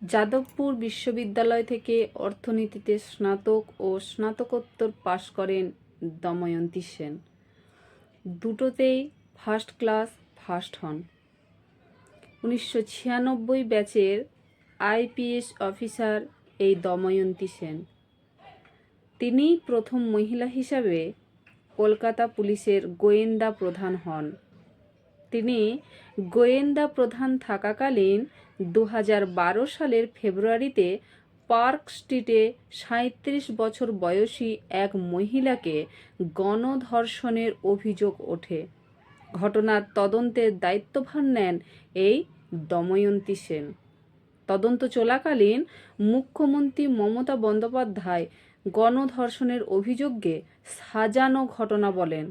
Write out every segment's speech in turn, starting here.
যাদবপুর বিশ্ববিদ্যালয় থেকে অর্থনীতিতে স্নাতক ও স্নাতকোত্তর পাশ করেন দময়ন্তী সেন। দুটোতেই ফার্স্ট ক্লাস ফার্স্ট হন। 1996 ব্যাচের আইপিএস অফিসার এই দময়ন্তী সেন। তিনি প্রথম মহিলা হিসাবে কলকাতা পুলিশের গোয়েন্দা প্রধান হন। তিনি গোয়েন্দা প্রধান থাকাকালীন 2012 সালের ফেব্রুয়ারিতে পার্ক স্ট্রিটে 37 বছর বয়সী এক মহিলাকে গণধর্ষণের অভিযোগ ওঠে। ঘটনার তদন্তের দায়িত্বভার নেন এই দময়ন্তী সেন। তদন্ত চলাকালীন মুখ্যমন্ত্রী মমতা বন্দ্যোপাধ্যায় গণধর্ষণের অভিযোগকে সাজানো ঘটনা বলেন,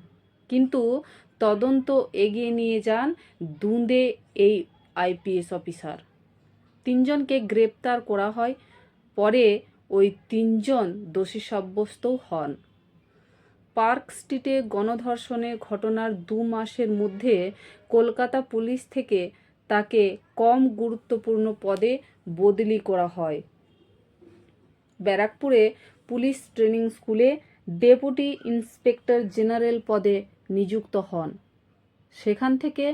কিন্তু তদন্ত এগিয়ে নিয়ে যান দুঁদে এই আইপিএস অফিসার। 3 জনকে গ্রেপ্তার করা হয়। পরে ওই 3 জন দোষী সাব্যস্তও হন। পার্ক স্ট্রিটে গণধর্ষণের ঘটনার 2 মাসের মধ্যে কলকাতা পুলিশ থেকে তাকে কম গুরুত্বপূর্ণ পদে বদলি করা হয়। ব্যারাকপুরে পুলিশ ট্রেনিং স্কুলে ডেপুটি ইন্সপেক্টর জেনারেল পদে নিযুক্ত হন। সেখান থেকে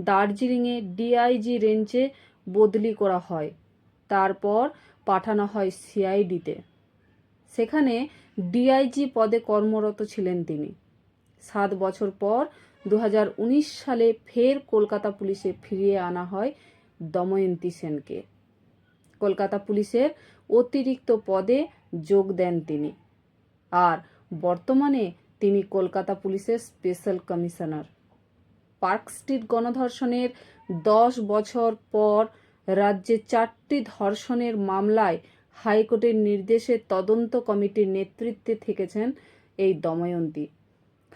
দার্জিলিংয়ে ডিআইজি রেঞ্জে বদলি করা হয়। তারপর পাঠানো হয় সিআইডিতে। সেখানে ডিআইজি পদে কর্মরত ছিলেন তিনি। 7 বছর পর 2019 সালে ফের কলকাতা পুলিশে ফিরিয়ে আনা হয় দময়ন্তী সেনকে। কলকাতা পুলিশের অতিরিক্ত পদে যোগ দেন তিনি। আর বর্তমানে তিনি কলকাতা পুলিশের স্পেশাল কমিশনার। পার্ক স্ট্রিট গণধর্ষণের 10 বছর পর রাজ্যে 4টি ধর্ষণের মামলায় হাইকোর্টের নির্দেশে তদন্ত কমিটির নেতৃত্বে থেকেছেন এই দময়ন্তী।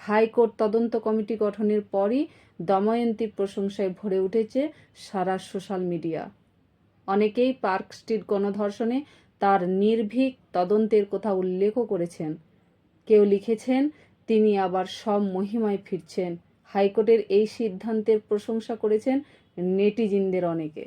হাইকোর্ট তদন্ত কমিটি গঠনের পরই দময়ন্তীর প্রশংসায় ভরে উঠেছে সারা সোশ্যাল মিডিয়া। অনেকেই পার্ক স্ট্রিট গণধর্ষণে তার নির্ভীক তদন্তের কথা উল্লেখও করেছেন। কেউ লিখেছেন তিনি আবার সব মহিমায় ফিরছেন। হাইকোর্টের এই সিদ্ধান্তের প্রশংসা করেছেন নেটিজেনদের অনেকে।